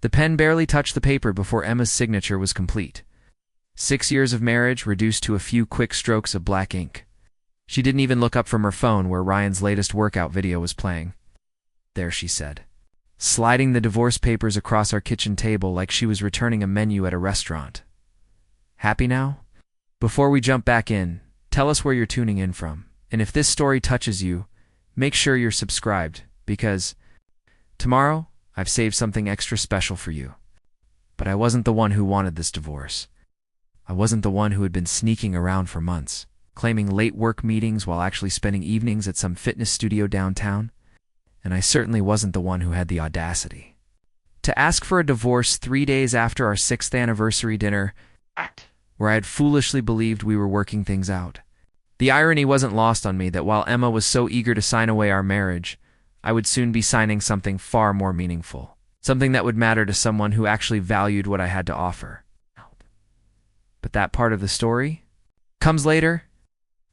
The pen barely touched the paper before Emma's signature was complete. 6 years of marriage reduced to a few quick strokes of black ink. She didn't even look up from her phone where Ryan's latest workout video was playing. There, she said, sliding the divorce papers across our kitchen table like she was returning a menu at a restaurant. Happy now? Before we jump back in, tell us where you're tuning in from. And if this story touches you, make sure you're subscribed, because tomorrow I've saved something extra special for you. But I wasn't the one who wanted this divorce. I wasn't the one who had been sneaking around for months, claiming late work meetings while actually spending evenings at some fitness studio downtown. And I certainly wasn't the one who had the audacity to ask for a divorce 3 days after our 6th anniversary dinner, where I had foolishly believed we were working things out. The irony wasn't lost on me that while Emma was so eager to sign away our marriage, I would soon be signing something far more meaningful, something that would matter to someone who actually valued what I had to offer. But that part of the story comes later.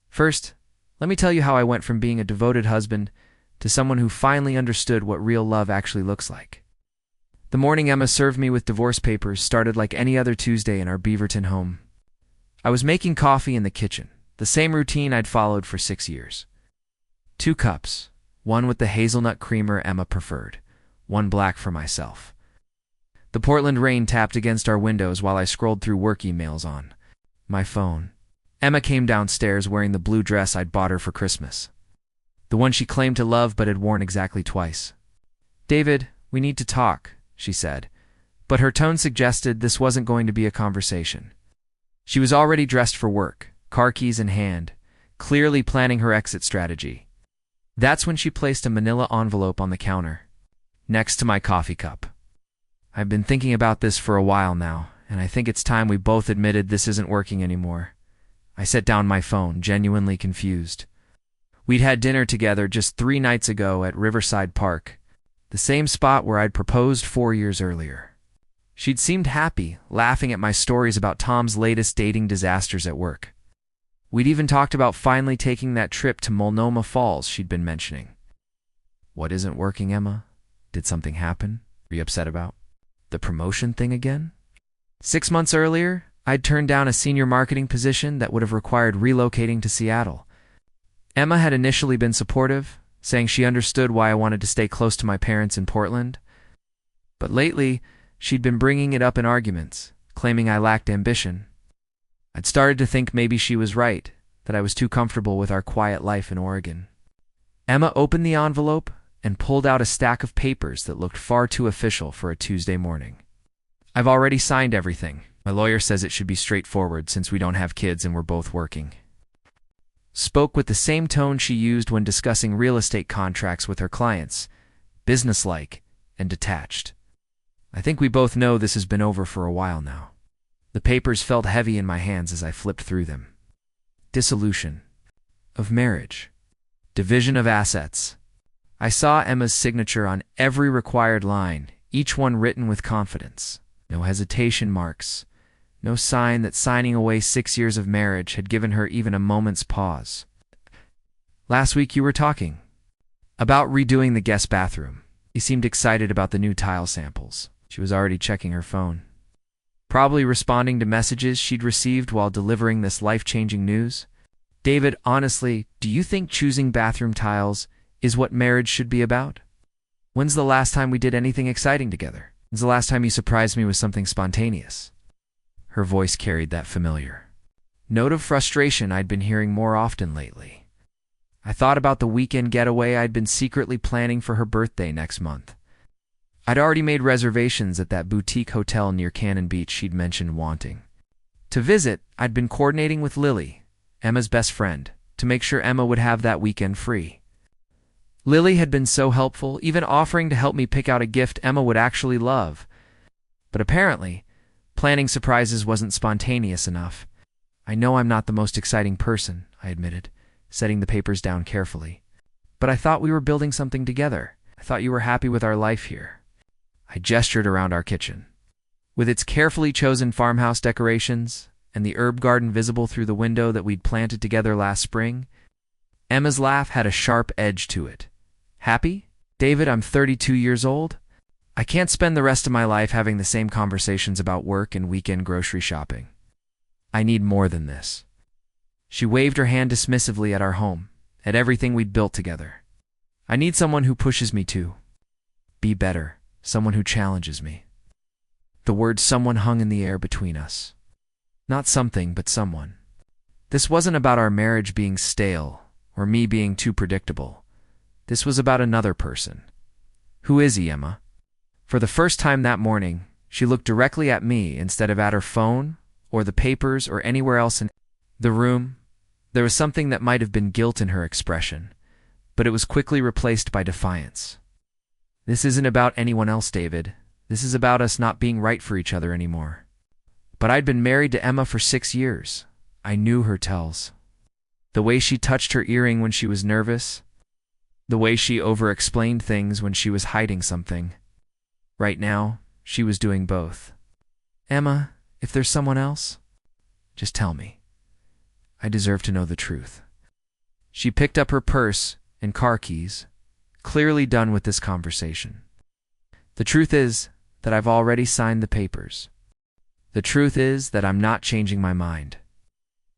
First, let me tell you how I went from being a devoted husband to someone who finally understood what real love actually looks like. The morning Emma served me with divorce papers started like any other Tuesday in our Beaverton home. I was making coffee in the kitchen, the same routine I'd followed for 6 years. 2 cups, one with the hazelnut creamer Emma preferred, one black for myself. The Portland rain tapped against our windows while I scrolled through work emails on my phone. Emma came downstairs wearing the blue dress I'd bought her for Christmas, the one she claimed to love but had worn exactly twice. "David, we need to talk," she said, but her tone suggested this wasn't going to be a conversation. She was already dressed for work, car keys in hand, clearly planning her exit strategy. That's when she placed a manila envelope on the counter, next to my coffee cup. "I've been thinking about this for a while now, and I think it's time we both admitted this isn't working anymore." I set down my phone, genuinely confused. We'd had dinner together just 3 nights ago at Riverside Park, the same spot where I'd proposed 4 years earlier. She'd seemed happy, laughing at my stories about Tom's latest dating disasters at work. We'd even talked about finally taking that trip to Multnomah Falls she'd been mentioning. "What isn't working, Emma? Did something happen? Are you upset about the promotion thing again?" 6 months earlier, I'd turned down a senior marketing position that would have required relocating to Seattle. Emma had initially been supportive, saying she understood why I wanted to stay close to my parents in Portland. But lately, she'd been bringing it up in arguments, claiming I lacked ambition. I'd started to think maybe she was right, that I was too comfortable with our quiet life in Oregon. Emma opened the envelope and pulled out a stack of papers that looked far too official for a Tuesday morning. "I've already signed everything. My lawyer says it should be straightforward since we don't have kids and we're both working." Spoke with the same tone she used when discussing real estate contracts with her clients, businesslike and detached. I think we both know this has been over for a while now. The papers felt heavy in my hands as I flipped through them. Dissolution of marriage. Division of assets. I saw Emma's signature on every required line, each one written with confidence. No hesitation marks. No sign that signing away 6 years of marriage had given her even a moment's pause. "Last week you were talking about redoing the guest bathroom." She seemed excited about the new tile samples. She was already checking her phone, probably responding to messages she'd received while delivering this life-changing news. "David, honestly, do you think choosing bathroom tiles is what marriage should be about? When's the last time we did anything exciting together? When's the last time you surprised me with something spontaneous?" Her voice carried that familiar note of frustration I'd been hearing more often lately. I thought about the weekend getaway I'd been secretly planning for her birthday next month. I'd already made reservations at that boutique hotel near Cannon Beach she'd mentioned wanting. To visit, I'd been coordinating with Lily, Emma's best friend, to make sure Emma would have that weekend free. Lily had been so helpful, even offering to help me pick out a gift Emma would actually love. But apparently, planning surprises wasn't spontaneous enough. "I know I'm not the most exciting person," I admitted, setting the papers down carefully. "But I thought we were building something together. I thought you were happy with our life here." I gestured around our kitchen. With its carefully chosen farmhouse decorations and the herb garden visible through the window that we'd planted together last spring, Emma's laugh had a sharp edge to it. "Happy? David, I'm 32 years old. I can't spend the rest of my life having the same conversations about work and weekend grocery shopping. I need more than this. She waved her hand dismissively at our home, at everything we'd built together. I need someone who pushes me to be better, someone who challenges me. The word someone hung in the air between us. Not something, but someone. This wasn't about our marriage being stale or me being too predictable. This was about another person. Who is he, Emma? For the first time that morning, she looked directly at me instead of at her phone or the papers or anywhere else in the room. There was something that might have been guilt in her expression, but it was quickly replaced by defiance. This isn't about anyone else, David. This is about us not being right for each other anymore. But I'd been married to Emma for 6 years. I knew her tells. The way she touched her earring when she was nervous. The way she over-explained things when she was hiding something. Right now, she was doing both. Emma, if there's someone else, just tell me. I deserve to know the truth. She picked up her purse and car keys, clearly done with this conversation. The truth is that I've already signed the papers. The truth is that I'm not changing my mind.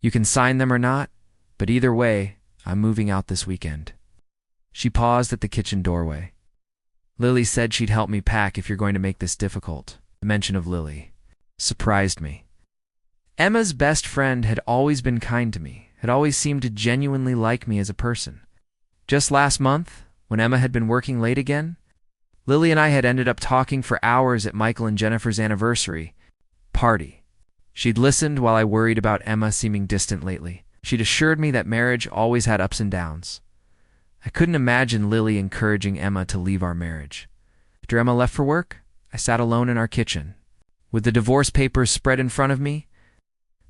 You can sign them or not, but either way, I'm moving out this weekend. She paused at the kitchen doorway. Lily said she'd help me pack if you're going to make this difficult. The mention of Lily surprised me. Emma's best friend had always been kind to me, had always seemed to genuinely like me as a person. Just last month, when Emma had been working late again, Lily and I had ended up talking for hours at Michael and Jennifer's anniversary party. She'd listened while I worried about Emma seeming distant lately. She'd assured me that marriage always had ups and downs. I couldn't imagine Lily encouraging Emma to leave our marriage. After Emma left for work, I sat alone in our kitchen. With the divorce papers spread in front of me,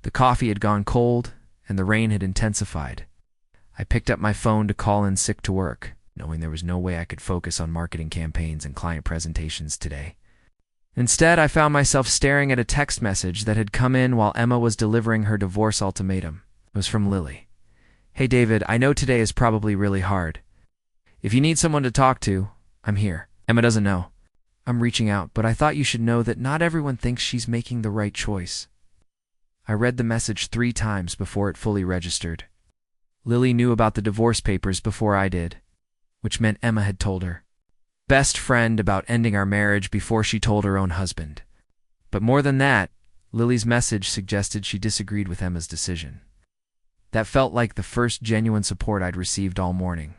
the coffee had gone cold, and the rain had intensified. I picked up my phone to call in sick to work, knowing there was no way I could focus on marketing campaigns and client presentations today. Instead, I found myself staring at a text message that had come in while Emma was delivering her divorce ultimatum. It was from Lily. Hey David, I know today is probably really hard. If you need someone to talk to, I'm here. Emma doesn't know. I'm reaching out, but I thought you should know that not everyone thinks she's making the right choice. I read the message 3 times before it fully registered. Lily knew about the divorce papers before I did, which meant Emma had told her best friend about ending our marriage before she told her own husband. But more than that, Lily's message suggested she disagreed with Emma's decision. That felt like the first genuine support I'd received all morning.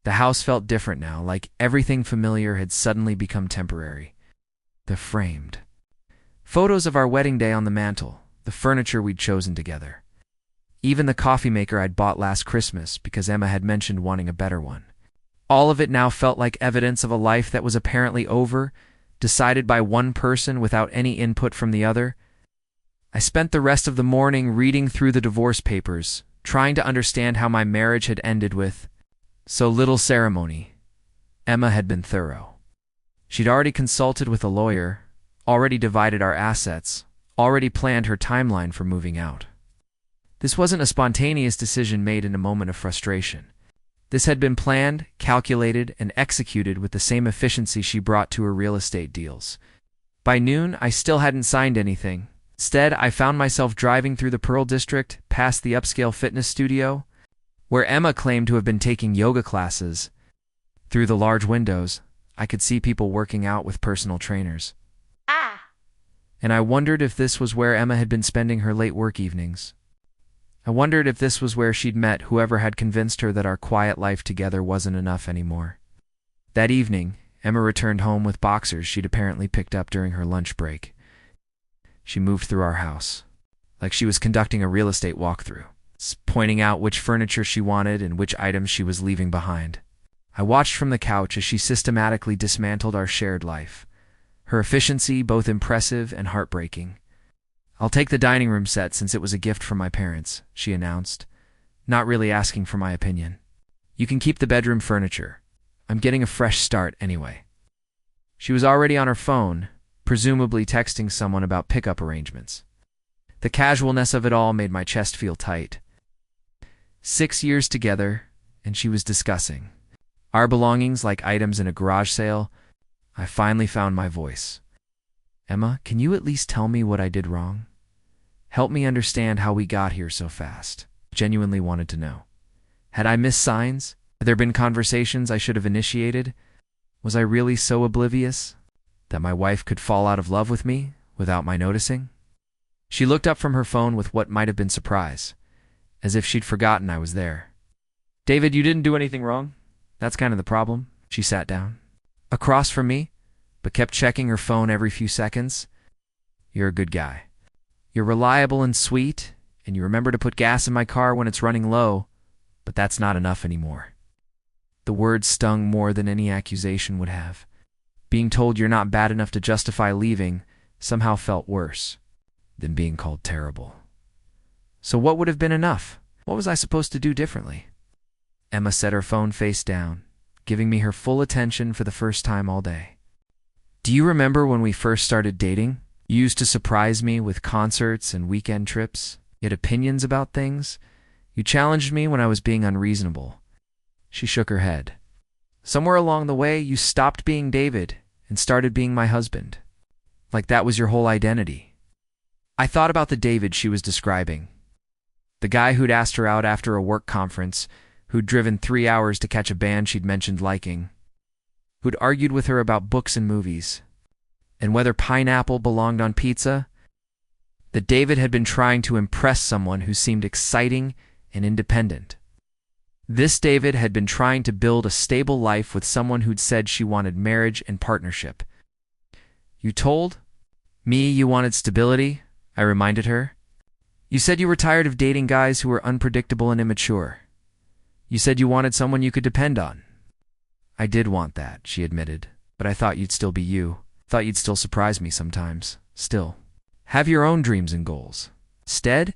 The house felt different now, like everything familiar had suddenly become temporary. The framed photos of our wedding day on the mantel, the furniture we'd chosen together. Even the coffee maker I'd bought last Christmas because Emma had mentioned wanting a better one. All of it now felt like evidence of a life that was apparently over, decided by one person without any input from the other. I spent the rest of the morning reading through the divorce papers, trying to understand how my marriage had ended with so little ceremony. Emma had been thorough. She'd already consulted with a lawyer, already divided our assets, already planned her timeline for moving out. This wasn't a spontaneous decision made in a moment of frustration. This had been planned, calculated, and executed with the same efficiency she brought to her real estate deals. By noon, I still hadn't signed anything. Instead, I found myself driving through the Pearl District, past the upscale fitness studio, where Emma claimed to have been taking yoga classes. Through the large windows, I could see people working out with personal trainers. And I wondered if this was where Emma had been spending her late work evenings. I wondered if this was where she'd met whoever had convinced her that our quiet life together wasn't enough anymore. That evening, Emma returned home with boxers she'd apparently picked up during her lunch break. She moved through our house, like she was conducting a real estate walkthrough, pointing out which furniture she wanted and which items she was leaving behind. I watched from the couch as she systematically dismantled our shared life, her efficiency both impressive and heartbreaking. I'll take the dining room set since it was a gift from my parents, she announced, not really asking for my opinion. You can keep the bedroom furniture. I'm getting a fresh start anyway. She was already on her phone, presumably texting someone about pickup arrangements. The casualness of it all made my chest feel tight. 6 years together, and she was discussing our belongings like items in a garage sale, I finally found my voice. Emma, can you at least tell me what I did wrong? Help me understand how we got here so fast. Genuinely wanted to know. Had I missed signs? Had there been conversations I should have initiated? Was I really so oblivious that my wife could fall out of love with me without my noticing? She looked up from her phone with what might have been surprise, as if she'd forgotten I was there. David, you didn't do anything wrong. That's kind of the problem. She sat down across from me, but kept checking her phone every few seconds. You're a good guy. You're reliable and sweet, and you remember to put gas in my car when it's running low, but that's not enough anymore. The words stung more than any accusation would have. Being told you're not bad enough to justify leaving somehow felt worse than being called terrible. So what would have been enough? What was I supposed to do differently? Emma set her phone face down, giving me her full attention for the first time all day. Do you remember when we first started dating? You used to surprise me with concerts and weekend trips. You had opinions about things. You challenged me when I was being unreasonable. She shook her head. Somewhere along the way, you stopped being David and started being my husband. Like that was your whole identity. I thought about the David she was describing. The guy who'd asked her out after a work conference, who'd driven 3 hours to catch a band she'd mentioned liking, who'd argued with her about books and movies, and whether pineapple belonged on pizza. That David had been trying to impress someone who seemed exciting and independent. This David had been trying to build a stable life with someone who'd said she wanted marriage and partnership. You told me you wanted stability, I reminded her. You said you were tired of dating guys who were unpredictable and immature. You said you wanted someone you could depend on. I did want that, she admitted, but I thought you'd still be you. Thought you'd still surprise me sometimes. Still. Have your own dreams and goals. Instead,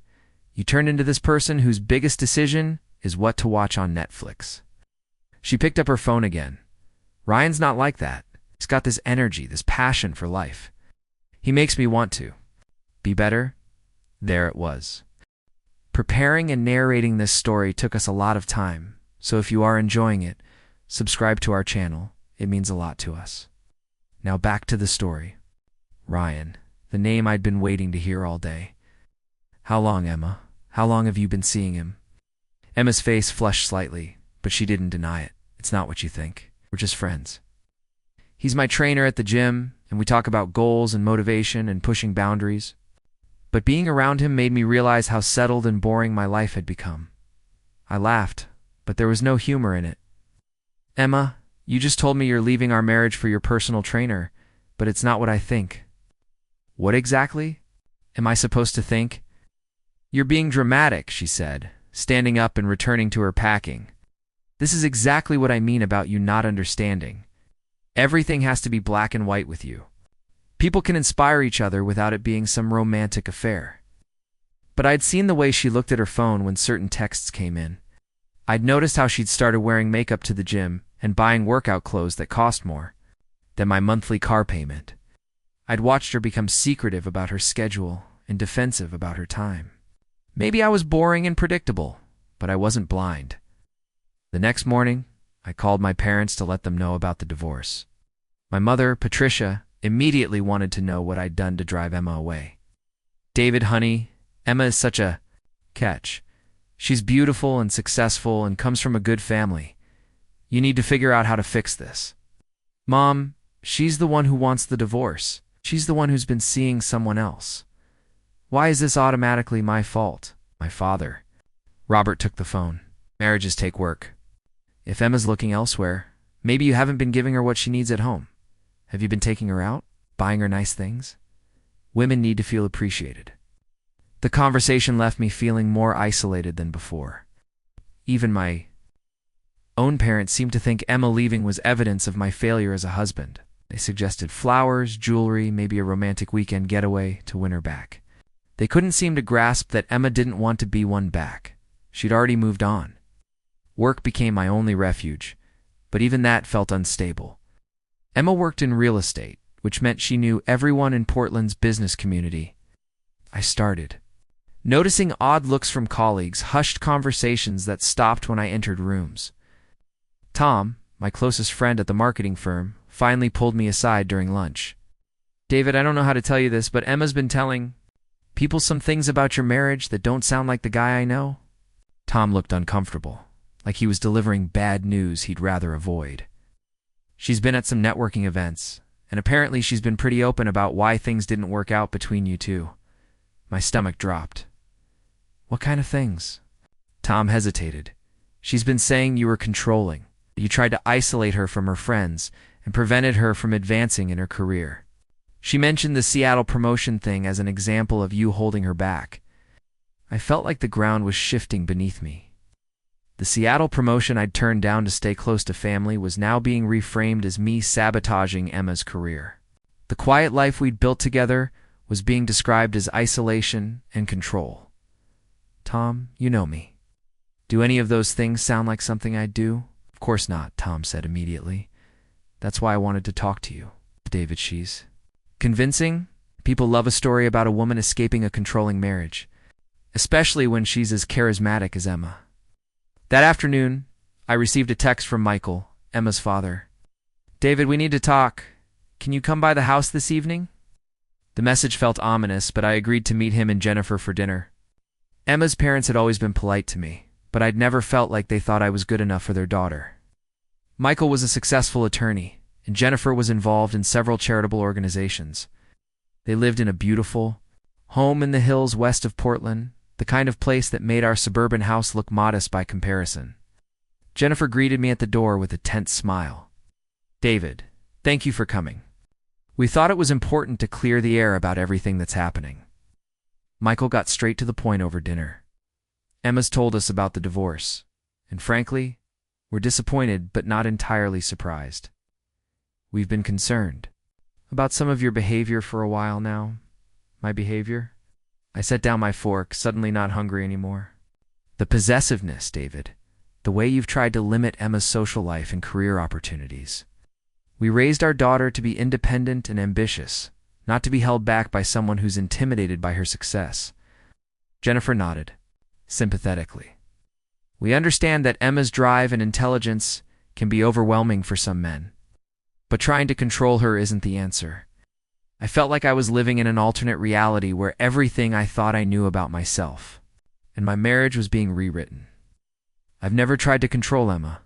you turned into this person whose biggest decision is what to watch on Netflix. She picked up her phone again. Ryan's not like that. He's got this energy, this passion for life. He makes me want to be better. There it was. Preparing and narrating this story took us a lot of time, so if you are enjoying it, subscribe to our channel. It means a lot to us. Now back to the story. Ryan, the name I'd been waiting to hear all day. How long, Emma? How long have you been seeing him? Emma's face flushed slightly, but she didn't deny it. It's not what you think. We're just friends. He's my trainer at the gym, and we talk about goals and motivation and pushing boundaries. But being around him made me realize how settled and boring my life had become. I laughed, but there was no humor in it. Emma, you just told me you're leaving our marriage for your personal trainer, but it's not what I think. What exactly am I supposed to think? You're being dramatic, she said, standing up and returning to her packing. This is exactly what I mean about you not understanding. Everything has to be black and white with you. People can inspire each other without it being some romantic affair. But I'd seen the way she looked at her phone when certain texts came in. I'd noticed how she'd started wearing makeup to the gym and buying workout clothes that cost more than my monthly car payment. I'd watched her become secretive about her schedule and defensive about her time. Maybe I was boring and predictable, but I wasn't blind. The next morning, I called my parents to let them know about the divorce. My mother, Patricia, immediately wanted to know what I'd done to drive Emma away. David, honey, Emma is such a catch. She's beautiful and successful and comes from a good family. You need to figure out how to fix this. Mom, she's the one who wants the divorce. She's the one who's been seeing someone else. Why is this automatically my fault? My father. Robert took the phone. Marriages take work. If Emma's looking elsewhere, maybe you haven't been giving her what she needs at home. Have you been taking her out? Buying her nice things? Women need to feel appreciated. The conversation left me feeling more isolated than before. Even my own parents seemed to think Emma leaving was evidence of my failure as a husband. They suggested flowers, jewelry, maybe a romantic weekend getaway to win her back. They couldn't seem to grasp that Emma didn't want to be won back. She'd already moved on. Work became my only refuge, but even that felt unstable. Emma worked in real estate, which meant she knew everyone in Portland's business community. I started noticing odd looks from colleagues, hushed conversations that stopped when I entered rooms. Tom, my closest friend at the marketing firm, finally pulled me aside during lunch. "David, I don't know how to tell you this, but Emma's been telling people some things about your marriage that don't sound like the guy I know." Tom looked uncomfortable, like he was delivering bad news he'd rather avoid. "She's been at some networking events, and apparently she's been pretty open about why things didn't work out between you two." My stomach dropped. "What kind of things?" Tom hesitated. "She's been saying you were controlling. You tried to isolate her from her friends and prevented her from advancing in her career. She mentioned the Seattle promotion thing as an example of you holding her back." I felt like the ground was shifting beneath me. The Seattle promotion I'd turned down to stay close to family was now being reframed as me sabotaging Emma's career. The quiet life we'd built together was being described as isolation and control. "Tom, you know me. Do any of those things sound like something I'd do?" "Of course not," Tom said immediately. "That's why I wanted to talk to you, David." "She's convincing. People love a story about a woman escaping a controlling marriage, especially when she's as charismatic as Emma." That afternoon, I received a text from Michael, Emma's father. "David, we need to talk. Can you come by the house this evening?" The message felt ominous, but I agreed to meet him and Jennifer for dinner. Emma's parents had always been polite to me, but I'd never felt like they thought I was good enough for their daughter. Michael was a successful attorney, and Jennifer was involved in several charitable organizations. They lived in a beautiful home in the hills west of Portland, the kind of place that made our suburban house look modest by comparison. Jennifer greeted me at the door with a tense smile. "David, thank you for coming. We thought it was important to clear the air about everything that's happening." Michael got straight to the point over dinner. "Emma's told us about the divorce, and frankly, we're disappointed but not entirely surprised. We've been concerned about some of your behavior for a while now." "My behavior?" I set down my fork, suddenly not hungry anymore. "The possessiveness, David. The way you've tried to limit Emma's social life and career opportunities. We raised our daughter to be independent and ambitious, not to be held back by someone who's intimidated by her success." Jennifer nodded, sympathetically. "We understand that Emma's drive and intelligence can be overwhelming for some men, but trying to control her isn't the answer. I felt like I was living in an alternate reality where everything I thought I knew about myself and my marriage was being rewritten. I've never tried to control Emma.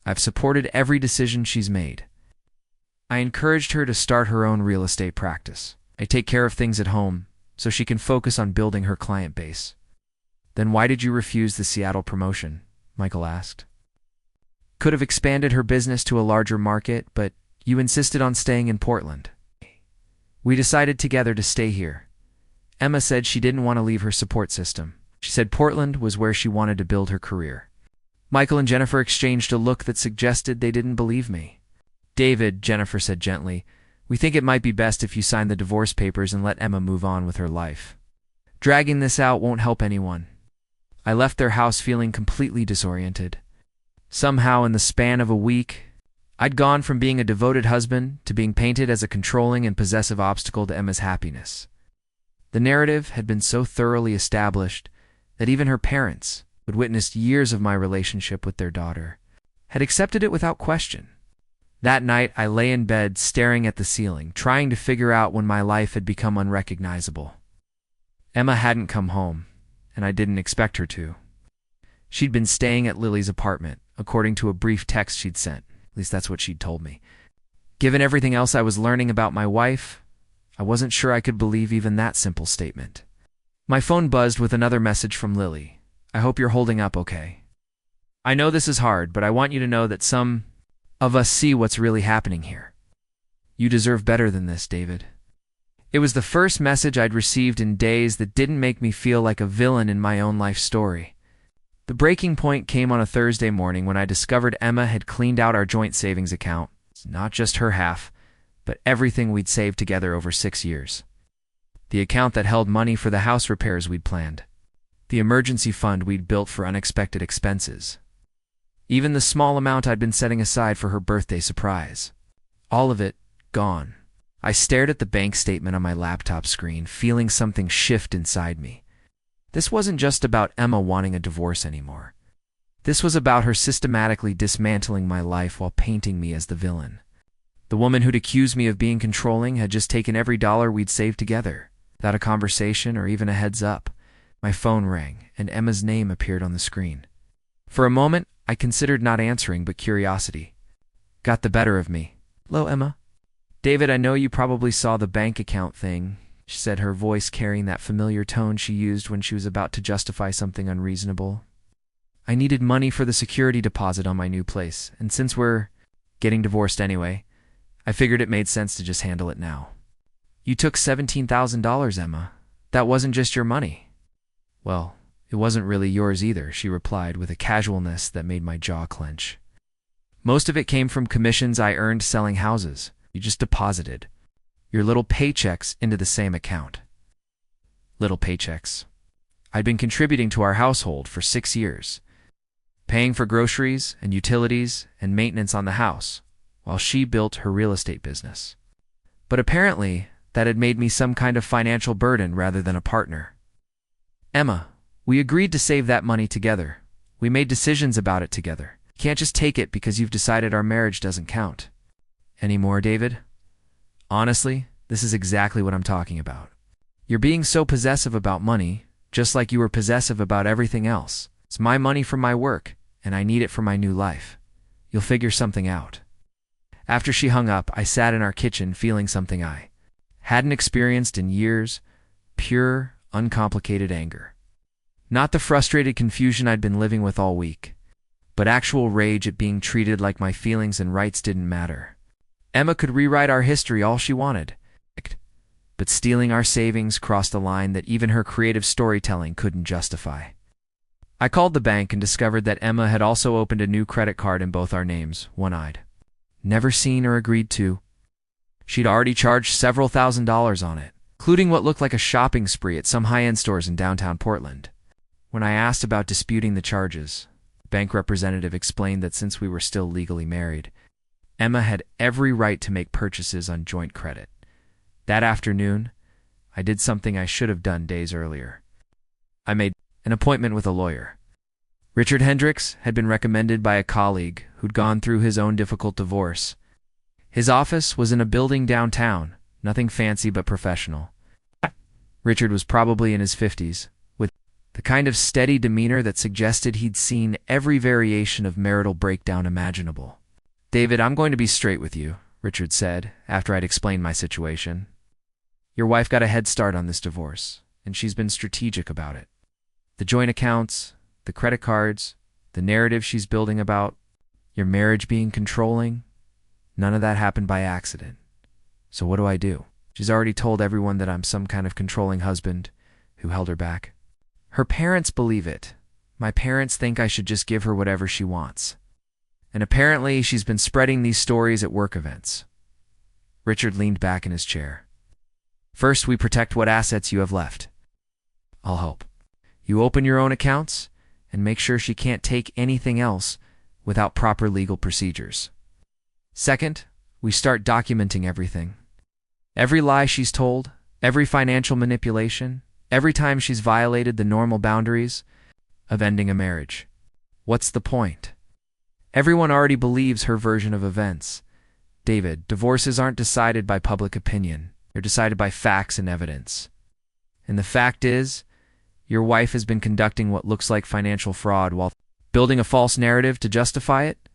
I've supported every decision she's made. I encouraged her to start her own real estate practice. I take care of things at home so she can focus on building her client base." "Then why did you refuse the Seattle promotion?" Michael asked. "Could have expanded her business to a larger market, but you insisted on staying in Portland. We decided together to stay here. Emma said she didn't want to leave her support system. She said Portland was where she wanted to build her career." Michael and Jennifer exchanged a look that suggested they didn't believe me. "David," Jennifer said gently, "we think it might be best if you sign the divorce papers and let Emma move on with her life. Dragging this out won't help anyone." I left their house feeling completely disoriented. Somehow, in the span of a week, I'd gone from being a devoted husband to being painted as a controlling and possessive obstacle to Emma's happiness. The narrative had been so thoroughly established that even her parents, who had witnessed years of my relationship with their daughter, had accepted it without question. That night, I lay in bed staring at the ceiling, trying to figure out when my life had become unrecognizable. Emma hadn't come home, and I didn't expect her to. She'd been staying at Lily's apartment, according to a brief text she'd sent. At least that's what she'd told me. Given everything else I was learning about my wife, I wasn't sure I could believe even that simple statement. My phone buzzed with another message from Lily. "I hope you're holding up okay. I know this is hard, but I want you to know that some of us see what's really happening here. You deserve better than this, David." It was the first message I'd received in days that didn't make me feel like a villain in my own life story. The breaking point came on a Thursday morning when I discovered Emma had cleaned out our joint savings account. It's not just her half, but everything we'd saved together over 6 years. The account that held money for the house repairs we'd planned. The emergency fund we'd built for unexpected expenses. Even the small amount I'd been setting aside for her birthday surprise. All of it gone. I stared at the bank statement on my laptop screen, feeling something shift inside me. This wasn't just about Emma wanting a divorce anymore. This was about her systematically dismantling my life while painting me as the villain. The woman who'd accused me of being controlling had just taken every dollar we'd saved together. Without a conversation or even a heads up, my phone rang and Emma's name appeared on the screen. For a moment, I considered not answering, but curiosity got the better of me. "Hello, Emma." "David, I know you probably saw the bank account thing," she said, her voice carrying that familiar tone she used when she was about to justify something unreasonable. "I needed money for the security deposit on my new place, and since we're getting divorced anyway, I figured it made sense to just handle it now." "You took $17,000, Emma. That wasn't just your money." "Well, it wasn't really yours either," she replied with a casualness that made my jaw clench. "Most of it came from commissions I earned selling houses. You just deposited your little paychecks into the same account." Little paychecks. I'd been contributing to our household for 6 years, paying for groceries and utilities and maintenance on the house, while she built her real estate business. But apparently, that had made me some kind of financial burden rather than a partner. "Emma, we agreed to save that money together. We made decisions about it together. You can't just take it because you've decided our marriage doesn't count." "Anymore, David? Honestly, this is exactly what I'm talking about. You're being so possessive about money, just like you were possessive about everything else. It's my money from my work, and I need it for my new life. You'll figure something out." After she hung up, I sat in our kitchen feeling something I hadn't experienced in years: pure, uncomplicated anger. Not the frustrated confusion I'd been living with all week, but actual rage at being treated like my feelings and rights didn't matter. Emma could rewrite our history all she wanted, but stealing our savings crossed a line that even her creative storytelling couldn't justify. I called the bank and discovered that Emma had also opened a new credit card in both our names, one-eyed. Never seen or agreed to. She'd already charged several $1,000s on it, including what looked like a shopping spree at some high-end stores in downtown Portland. When I asked about disputing the charges, the bank representative explained that since we were still legally married, Emma had every right to make purchases on joint credit. That afternoon, I did something I should have done days earlier. I made an appointment with a lawyer. Richard Hendricks had been recommended by a colleague who'd gone through his own difficult divorce. His office was in a building downtown, nothing fancy but professional. Richard was probably in his 50s, with the kind of steady demeanor that suggested he'd seen every variation of marital breakdown imaginable. "David, I'm going to be straight with you," Richard said, after I'd explained my situation. "Your wife got a head start on this divorce, and she's been strategic about it. The joint accounts, the credit cards, the narrative she's building about your marriage being controlling, none of that happened by accident. So what do I do? She's already told everyone that I'm some kind of controlling husband who held her back. Her parents believe it. My parents think I should just give her whatever she wants. And apparently she's been spreading these stories at work events." Richard leaned back in his chair. "First, we protect what assets you have left. I'll help. You open your own accounts and make sure she can't take anything else without proper legal procedures. Second, we start documenting everything. Every lie she's told, every financial manipulation, every time she's violated the normal boundaries of ending a marriage. What's the point? Everyone already believes her version of events. David, divorces aren't decided by public opinion. They're decided by facts and evidence. And the fact is, your wife has been conducting what looks like financial fraud while building a false narrative to justify it.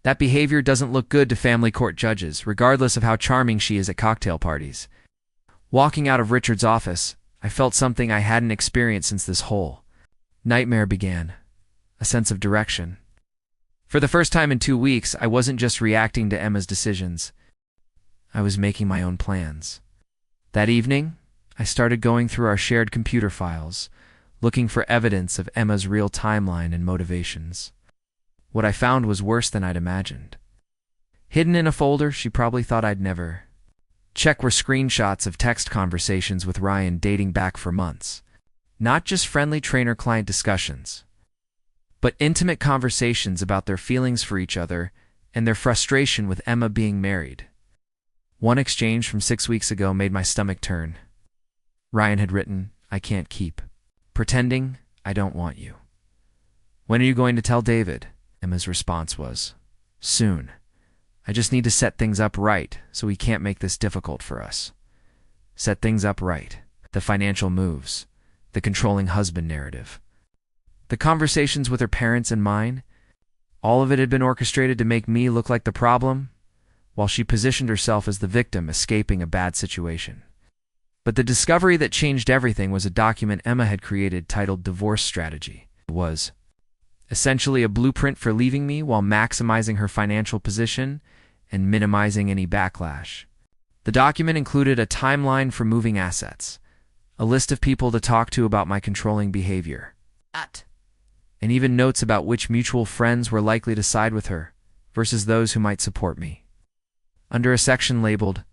That behavior doesn't look good to family court judges, regardless of how charming she is at cocktail parties." Walking out of Richard's office, I felt something I hadn't experienced since this whole nightmare began, a sense of direction. For the first time in 2 weeks, I wasn't just reacting to Emma's decisions. I was making my own plans. That evening, I started going through our shared computer files, looking for evidence of Emma's real timeline and motivations. What I found was worse than I'd imagined. Hidden in a folder she probably thought I'd never check were screenshots of text conversations with Ryan dating back for months. Not just friendly trainer-client discussions, but intimate conversations about their feelings for each other and their frustration with Emma being married. One exchange from 6 weeks ago made my stomach turn. Ryan had written, "I can't keep pretending I don't want you. When are you going to tell David?" Emma's response was, "Soon. I just need to set things up right so he can't make this difficult for us. Set things up right. The financial moves. The controlling husband narrative. The conversations with her parents and mine. All of it had been orchestrated to make me look like the problem, while she positioned herself as the victim escaping a bad situation. But the discovery that changed everything was a document Emma had created titled Divorce Strategy. It was essentially a blueprint for leaving me while maximizing her financial position and minimizing any backlash. The document included a timeline for moving assets, a list of people to talk to about my controlling behavior, and even notes about which mutual friends were likely to side with her versus those who might support me. Under a section labeled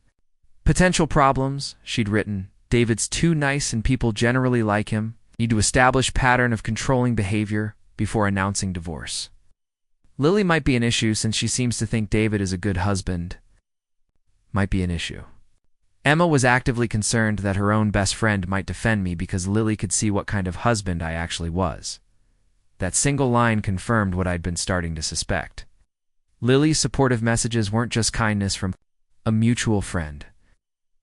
Potential Problems, she'd written, David's too nice and people generally like him. Need to establish pattern of controlling behavior before announcing divorce. Lily might be an issue since she seems to think David is a good husband. Might be an issue. Emma was actively concerned that her own best friend might defend me because Lily could see what kind of husband I actually was. That single line confirmed what I'd been starting to suspect. Lily's supportive messages weren't just kindness from a mutual friend.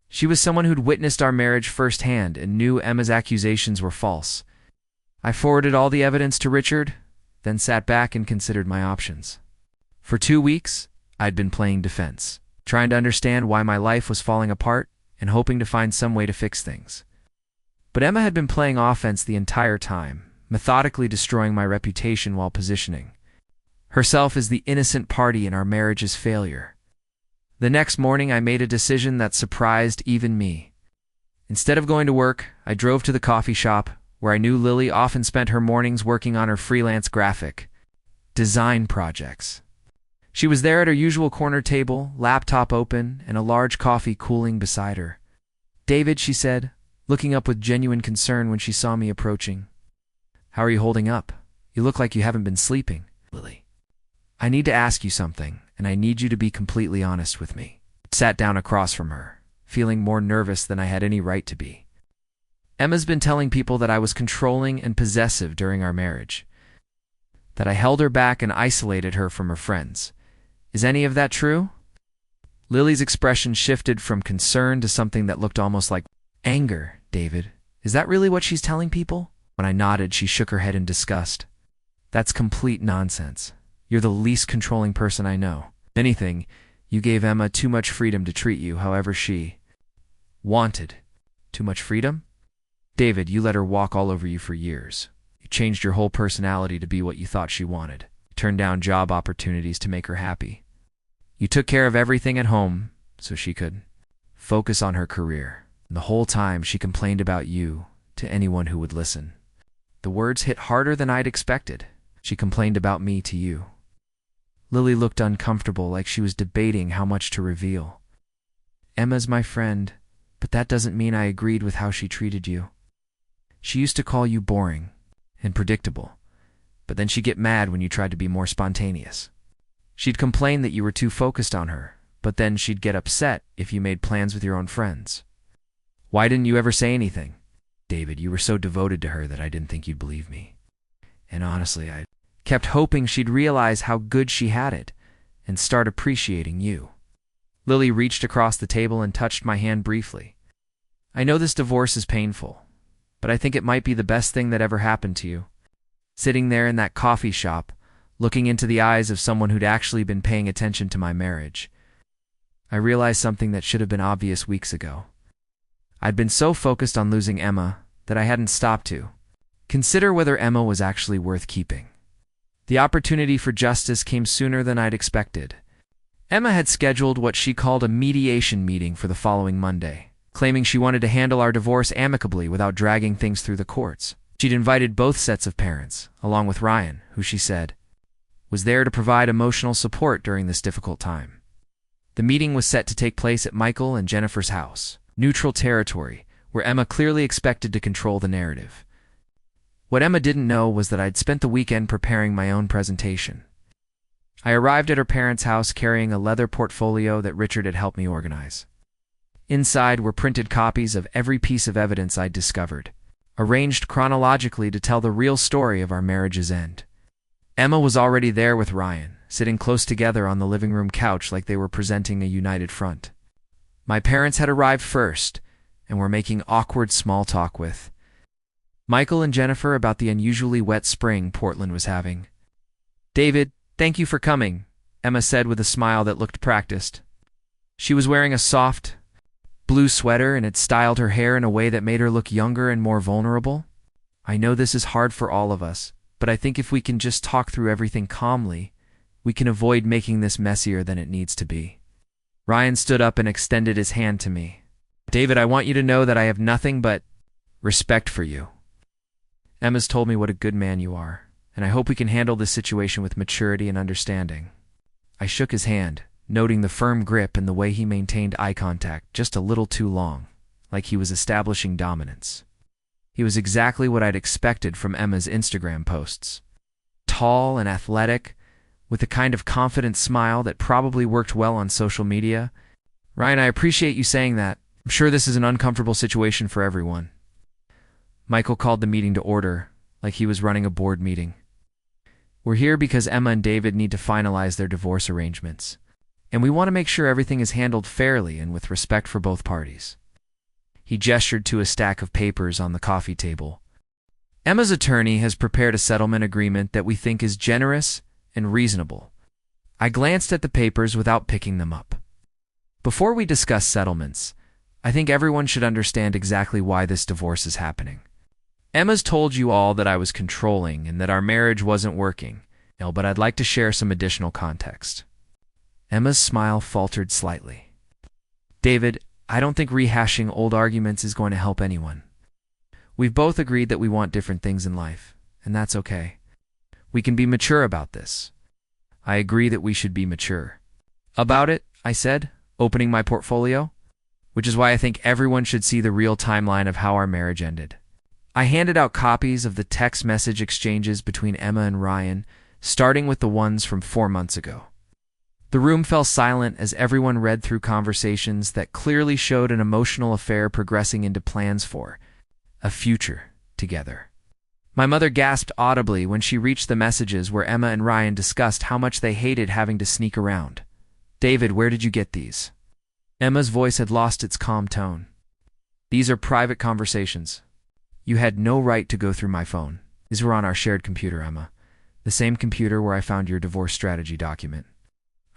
She was someone who'd witnessed our marriage firsthand and knew Emma's accusations were false. I forwarded all the evidence to Richard, then sat back and considered my options. For 2 weeks, I'd been playing defense, trying to understand why my life was falling apart and hoping to find some way to fix things. But Emma had been playing offense the entire time, methodically destroying my reputation while positioning herself as the innocent party in our marriage's failure. The next morning, I made a decision that surprised even me. Instead of going to work, I drove to the coffee shop, where I knew Lily often spent her mornings working on her freelance graphic design projects. She was there at her usual corner table, laptop open, and a large coffee cooling beside her. David, she said, looking up with genuine concern when she saw me approaching. How are you holding up? You look like you haven't been sleeping, Lily. I need to ask you something, and I need you to be completely honest with me. I sat down across from her, feeling more nervous than I had any right to be. Emma's been telling people that I was controlling and possessive during our marriage, that I held her back and isolated her from her friends. Is any of that true? Lily's expression shifted from concern to something that looked almost like anger. David, is that really what she's telling people? When I nodded, she shook her head in disgust. That's complete nonsense. You're the least controlling person I know. If anything, you gave Emma too much freedom to treat you however she wanted. Too much freedom? David, you let her walk all over you for years. You changed your whole personality to be what you thought she wanted. You turned down job opportunities to make her happy. You took care of everything at home so she could focus on her career. And the whole time she complained about you to anyone who would listen. The words hit harder than I'd expected. She complained about me to you. Lily looked uncomfortable, like she was debating how much to reveal. Emma's my friend, but that doesn't mean I agreed with how she treated you. She used to call you boring and predictable, but then she'd get mad when you tried to be more spontaneous. She'd complain that you were too focused on her, but then she'd get upset if you made plans with your own friends. Why didn't you ever say anything? David, you were so devoted to her that I didn't think you'd believe me. And honestly, I kept hoping she'd realize how good she had it and start appreciating you. Lily reached across the table and touched my hand briefly. I know this divorce is painful, but I think it might be the best thing that ever happened to you. Sitting there in that coffee shop, looking into the eyes of someone who'd actually been paying attention to my marriage, I realized something that should have been obvious weeks ago. I'd been so focused on losing Emma that I hadn't stopped to consider whether Emma was actually worth keeping. The opportunity for justice came sooner than I'd expected. Emma had scheduled what she called a mediation meeting for the following Monday, claiming she wanted to handle our divorce amicably without dragging things through the courts. She'd invited both sets of parents, along with Ryan, who she said was there to provide emotional support during this difficult time. The meeting was set to take place at Michael and Jennifer's house, neutral territory, where Emma clearly expected to control the narrative. What Emma didn't know was that I'd spent the weekend preparing my own presentation. I arrived at her parents' house carrying a leather portfolio that Richard had helped me organize. Inside were printed copies of every piece of evidence I'd discovered, arranged chronologically to tell the real story of our marriage's end. Emma was already there with Ryan, sitting close together on the living room couch like they were presenting a united front. My parents had arrived first, and were making awkward small talk with Michael and Jennifer about the unusually wet spring Portland was having. "David, thank you for coming," Emma said with a smile that looked practiced. She was wearing a soft, blue sweater and had styled her hair in a way that made her look younger and more vulnerable. "I know this is hard for all of us, but I think if we can just talk through everything calmly, we can avoid making this messier than it needs to be." Ryan stood up and extended his hand to me. "David, I want you to know that I have nothing but respect for you. Emma's told me what a good man you are, and I hope we can handle this situation with maturity and understanding." I shook his hand, noting the firm grip and the way he maintained eye contact just a little too long, like he was establishing dominance. He was exactly what I'd expected from Emma's Instagram posts. Tall and athletic, with a kind of confident smile that probably worked well on social media. "Ryan, I appreciate you saying that. I'm sure this is an uncomfortable situation for everyone." Michael called the meeting to order, like he was running a board meeting. "We're here because Emma and David need to finalize their divorce arrangements, and we want to make sure everything is handled fairly and with respect for both parties." He gestured to a stack of papers on the coffee table. "Emma's attorney has prepared a settlement agreement that we think is generous and reasonable." I glanced at the papers without picking them up. "Before we discuss settlements, I think everyone should understand exactly why this divorce is happening. Emma's told you all that I was controlling and that our marriage wasn't working, but I'd like to share some additional context." Emma's smile faltered slightly. "David, I don't think rehashing old arguments is going to help anyone. We've both agreed that we want different things in life, and that's okay. We can be mature about this." "I agree that we should be mature about it," I said, opening my portfolio, "which is why I think everyone should see the real timeline of how our marriage ended." I handed out copies of the text message exchanges between Emma and Ryan, starting with the ones from 4 months ago. The room fell silent as everyone read through conversations that clearly showed an emotional affair progressing into plans for a future together. My mother gasped audibly when she reached the messages where Emma and Ryan discussed how much they hated having to sneak around. "David, where did you get these?" Emma's voice had lost its calm tone. "These are private conversations. You had no right to go through my phone. These were on our shared computer, Emma. The same computer where I found your divorce strategy document."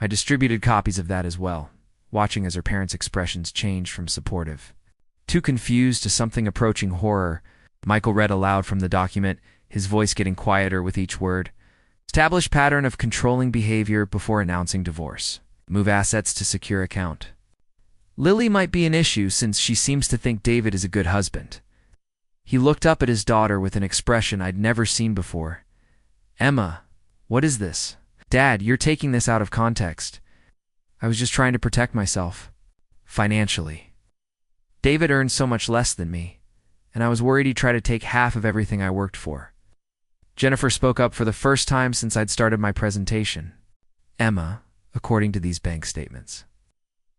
I distributed copies of that as well, watching as her parents' expressions changed from supportive, too confused to something approaching horror. Michael read aloud from the document, his voice getting quieter with each word. "Establish pattern of controlling behavior before announcing divorce. Move assets to secure account. Lily might be an issue since she seems to think David is a good husband." He looked up at his daughter with an expression I'd never seen before. "Emma, what is this?" "Dad, you're taking this out of context. I was just trying to protect myself. Financially. David earns so much less than me, and I was worried he'd try to take half of everything I worked for." Jennifer spoke up for the first time since I'd started my presentation. "Emma, according to these bank statements,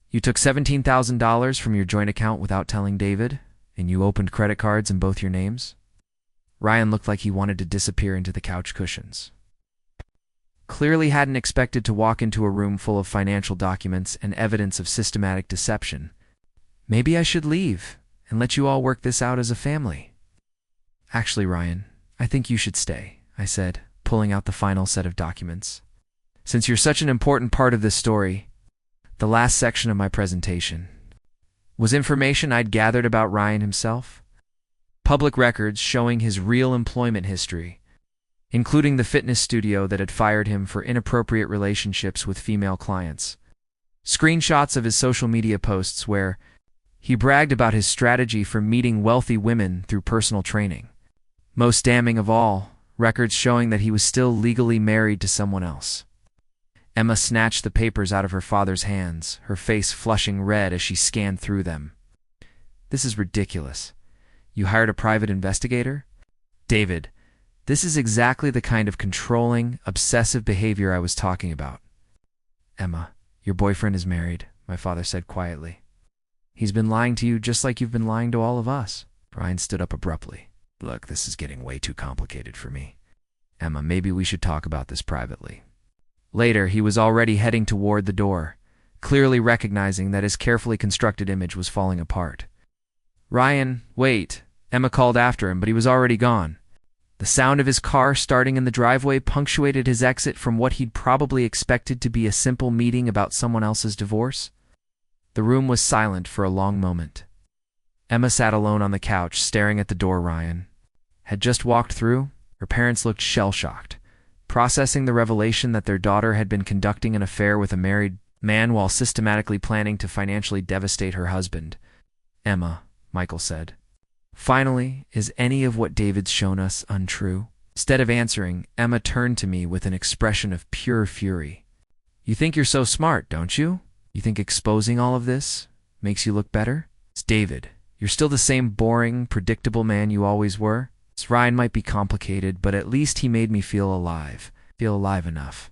you took $17,000 from your joint account without telling David, and you opened credit cards in both your names?" Ryan looked like he wanted to disappear into the couch cushions. Clearly hadn't expected to walk into a room full of financial documents and evidence of systematic deception. "Maybe I should leave and let you all work this out as a family." "Actually, Ryan, I think you should stay," I said, pulling out the final set of documents. "Since you're such an important part of this story, the last section of my presentation was information I'd gathered about Ryan himself. Public records showing his real employment history, including the fitness studio that had fired him for inappropriate relationships with female clients. Screenshots of his social media posts where he bragged about his strategy for meeting wealthy women through personal training. Most damning of all, records showing that he was still legally married to someone else." Emma snatched the papers out of her father's hands, her face flushing red as she scanned through them. "This is ridiculous. You hired a private investigator? David, this is exactly the kind of controlling, obsessive behavior I was talking about." "Emma, your boyfriend is married," my father said quietly. "He's been lying to you just like you've been lying to all of us." Ryan stood up abruptly. "Look, this is getting way too complicated for me. Emma, maybe we should talk about this privately." Later, he was already heading toward the door, clearly recognizing that his carefully constructed image was falling apart. "Ryan, wait," Emma called after him, but he was already gone. The sound of his car starting in the driveway punctuated his exit from what he'd probably expected to be a simple meeting about someone else's divorce. The room was silent for a long moment. Emma sat alone on the couch, staring at the door Ryan had just walked through. Her parents looked shell-shocked, processing the revelation that their daughter had been conducting an affair with a married man while systematically planning to financially devastate her husband. "Emma," Michael said, "finally, is any of what David's shown us untrue?" Instead of answering, Emma turned to me with an expression of pure fury. "You think you're so smart, don't you? You think exposing all of this makes you look better? It's David. You're still the same boring, predictable man you always were. Ryan might be complicated, but at least he made me feel alive enough.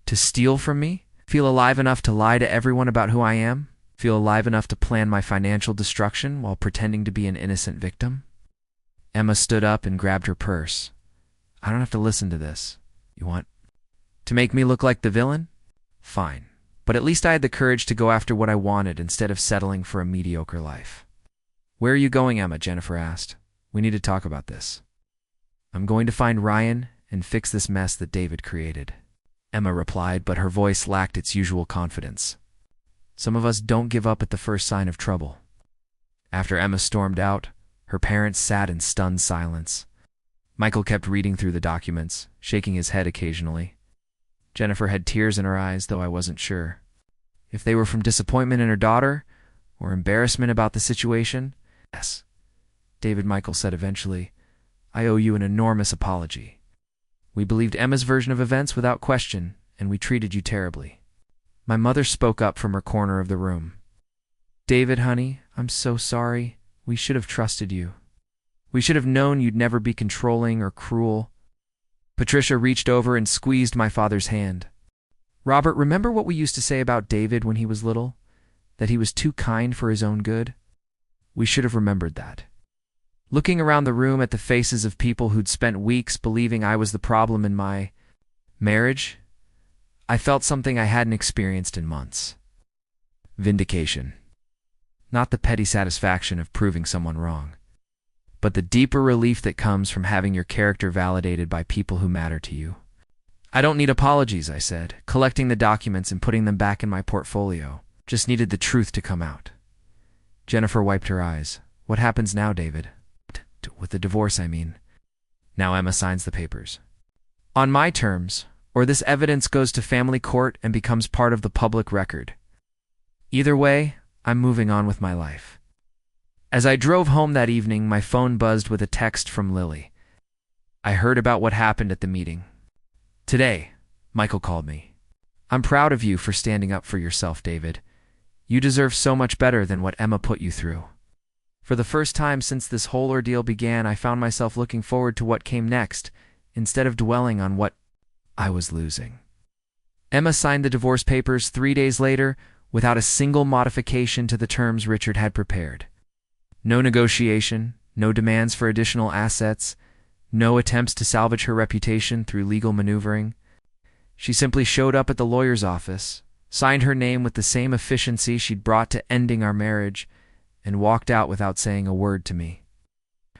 To steal from me? Feel alive enough to lie to everyone about who I am? Feel alive enough to plan my financial destruction while pretending to be an innocent victim?" Emma stood up and grabbed her purse. "I don't have to listen to this. You want to make me look like the villain? Fine. But at least I had the courage to go after what I wanted instead of settling for a mediocre life." "Where are you going, Emma?" Jennifer asked. "We need to talk about this." "I'm going to find Ryan and fix this mess that David created," Emma replied, but her voice lacked its usual confidence. "Some of us don't give up at the first sign of trouble." After Emma stormed out, her parents sat in stunned silence. Michael kept reading through the documents, shaking his head occasionally. Jennifer had tears in her eyes, though I wasn't sure if they were from disappointment in her daughter or embarrassment about the situation. "Yes," David Michael said eventually, "I owe you an enormous apology. We believed Emma's version of events without question, and we treated you terribly." My mother spoke up from her corner of the room. "David, honey, I'm so sorry. We should have trusted you. We should have known you'd never be controlling or cruel." Patricia reached over and squeezed my father's hand. "Robert, remember what we used to say about David when he was little? That he was too kind for his own good? We should have remembered that." Looking around the room at the faces of people who'd spent weeks believing I was the problem in my marriage, I felt something I hadn't experienced in months. Vindication. Not the petty satisfaction of proving someone wrong, but the deeper relief that comes from having your character validated by people who matter to you. "I don't need apologies," I said, collecting the documents and putting them back in my portfolio. "Just needed the truth to come out." Jennifer wiped her eyes. "What happens now, David?" "With the divorce, I mean." "Now Emma signs the papers." "On my terms, or this evidence goes to family court and becomes part of the public record. Either way, I'm moving on with my life." As I drove home that evening, my phone buzzed with a text from Lily. "I heard about what happened at the meeting today," Michael called me. "I'm proud of you for standing up for yourself, David. You deserve so much better than what Emma put you through." For the first time since this whole ordeal began, I found myself looking forward to what came next, instead of dwelling on what I was losing. Emma signed the divorce papers 3 days later without a single modification to the terms Richard had prepared. No negotiation, no demands for additional assets, no attempts to salvage her reputation through legal maneuvering. She simply showed up at the lawyer's office, signed her name with the same efficiency she'd brought to ending our marriage, and walked out without saying a word to me.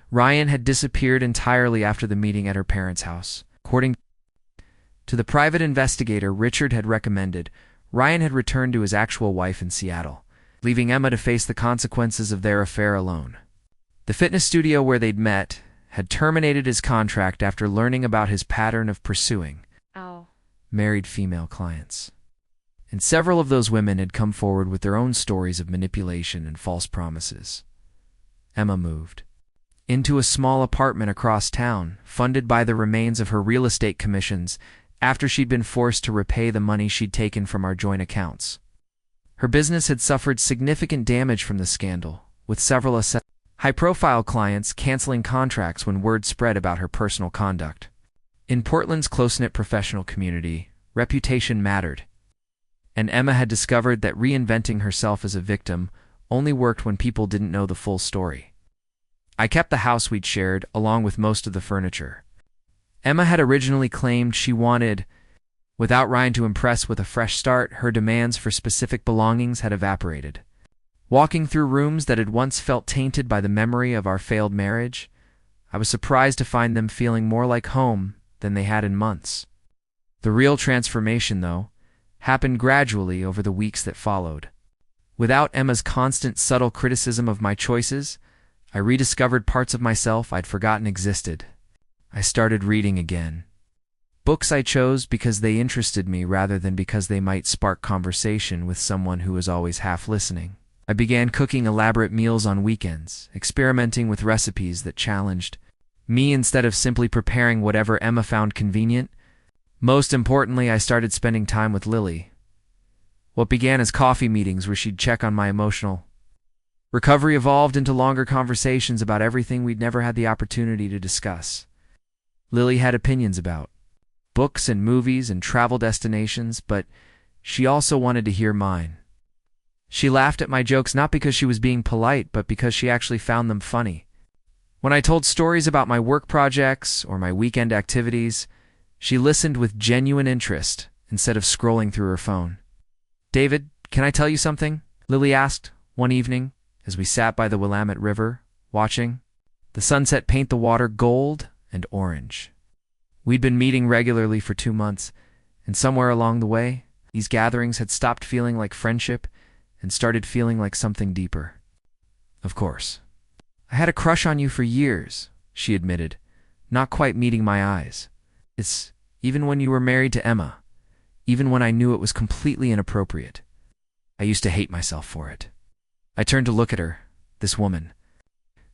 Ryan had disappeared entirely after the meeting at her parents' house. According to the private investigator Richard had recommended, Ryan had returned to his actual wife in Seattle, leaving Emma to face the consequences of their affair alone. The fitness studio where they'd met had terminated his contract after learning about his pattern of pursuing married female clients. And several of those women had come forward with their own stories of manipulation and false promises. Emma moved into a small apartment across town, funded by the remains of her real estate commissions after she'd been forced to repay the money she'd taken from our joint accounts. Her business had suffered significant damage from the scandal, with several high-profile clients canceling contracts when word spread about her personal conduct. In Portland's close-knit professional community, reputation mattered, and Emma had discovered that reinventing herself as a victim only worked when people didn't know the full story. I kept the house we'd shared, along with most of the furniture. Emma had originally claimed she wanted Without Ryan to impress with a fresh start, her demands for specific belongings had evaporated. Walking through rooms that had once felt tainted by the memory of our failed marriage, I was surprised to find them feeling more like home than they had in months. The real transformation, though, happened gradually over the weeks that followed. Without Emma's constant, subtle criticism of my choices, I rediscovered parts of myself I'd forgotten existed. I started reading again. Books I chose because they interested me rather than because they might spark conversation with someone who was always half listening. I began cooking elaborate meals on weekends, experimenting with recipes that challenged me instead of simply preparing whatever Emma found convenient. Most importantly, I started spending time with Lily. What began as coffee meetings where she'd check on my emotional recovery evolved into longer conversations about everything we'd never had the opportunity to discuss. Lily had opinions about books and movies and travel destinations, but she also wanted to hear mine. She laughed at my jokes not because she was being polite, but because she actually found them funny. When I told stories about my work projects or my weekend activities, she listened with genuine interest instead of scrolling through her phone. "David, can I tell you something?" Lily asked one evening as we sat by the Willamette River, watching the sunset paint the water gold and orange. We'd been meeting regularly for 2 months, and somewhere along the way, these gatherings had stopped feeling like friendship and started feeling like something deeper. "Of course. I had a crush on you for years," she admitted, not quite meeting my eyes. "It's even when you were married to Emma, even when I knew it was completely inappropriate. I used to hate myself for it." I turned to look at her, this woman,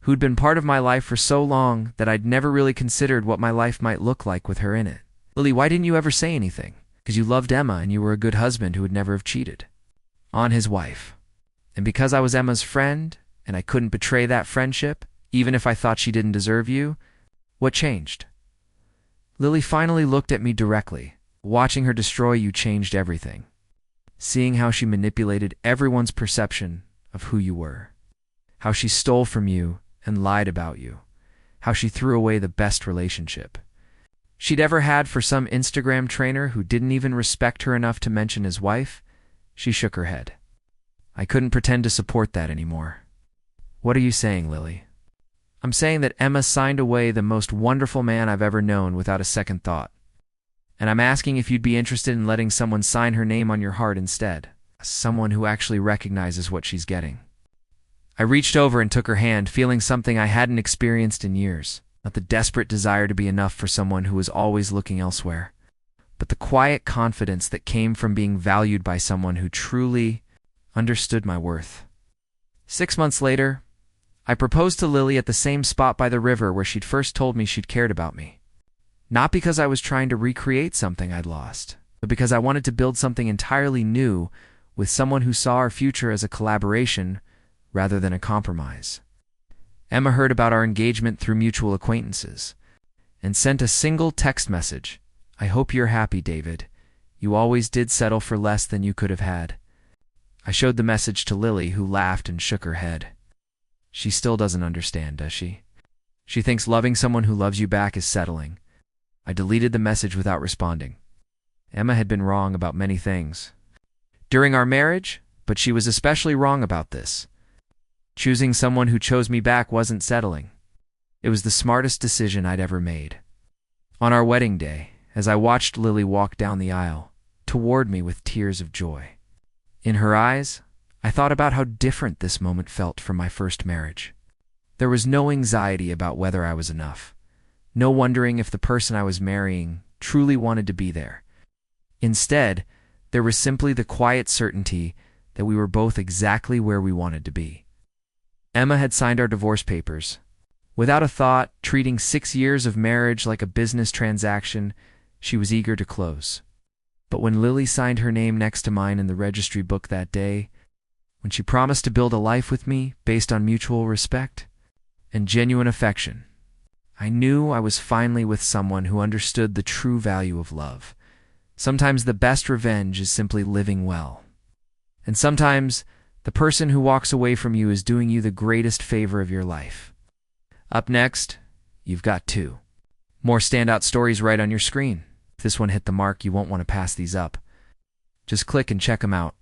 who'd been part of my life for so long that I'd never really considered what my life might look like with her in it. "Lily, why didn't you ever say anything? Because you loved Emma and you were a good husband who would never have cheated on his wife. And because I was Emma's friend and I couldn't betray that friendship, even if I thought she didn't deserve you, what changed?" Lily finally looked at me directly. "Watching her destroy you changed everything. Seeing how she manipulated everyone's perception of who you were. How she stole from you and lied about you. How she threw away the best relationship she'd ever had for some Instagram trainer who didn't even respect her enough to mention his wife." She shook her head. "I couldn't pretend to support that anymore." "What are you saying, Lily?" "I'm saying that Emma signed away the most wonderful man I've ever known without a second thought. And I'm asking if you'd be interested in letting someone sign her name on your heart instead. Someone who actually recognizes what she's getting." I reached over and took her hand, feeling something I hadn't experienced in years. Not the desperate desire to be enough for someone who was always looking elsewhere, but the quiet confidence that came from being valued by someone who truly understood my worth. 6 months later, I proposed to Lily at the same spot by the river where she'd first told me she'd cared about me. Not because I was trying to recreate something I'd lost, but because I wanted to build something entirely new with someone who saw our future as a collaboration rather than a compromise. Emma heard about our engagement through mutual acquaintances and sent a single text message. "I hope you're happy, David. You always did settle for less than you could have had." I showed the message to Lily, who laughed and shook her head. "She still doesn't understand, does she? She thinks loving someone who loves you back is settling." I deleted the message without responding. Emma had been wrong about many things during our marriage, but she was especially wrong about this. Choosing someone who chose me back wasn't settling. It was the smartest decision I'd ever made. On our wedding day, as I watched Lily walk down the aisle toward me with tears of joy, in her eyes, I thought about how different this moment felt from my first marriage. There was no anxiety about whether I was enough, no wondering if the person I was marrying truly wanted to be there. Instead, there was simply the quiet certainty that we were both exactly where we wanted to be. Emma had signed our divorce papers. Without a thought, treating 6 years of marriage like a business transaction, she was eager to close. But when Lily signed her name next to mine in the registry book that day, when she promised to build a life with me based on mutual respect and genuine affection, I knew I was finally with someone who understood the true value of love. Sometimes the best revenge is simply living well. And sometimes the person who walks away from you is doing you the greatest favor of your life. Up next, you've got 2 more standout stories right on your screen. If this one hit the mark, you won't want to pass these up. Just click and check them out.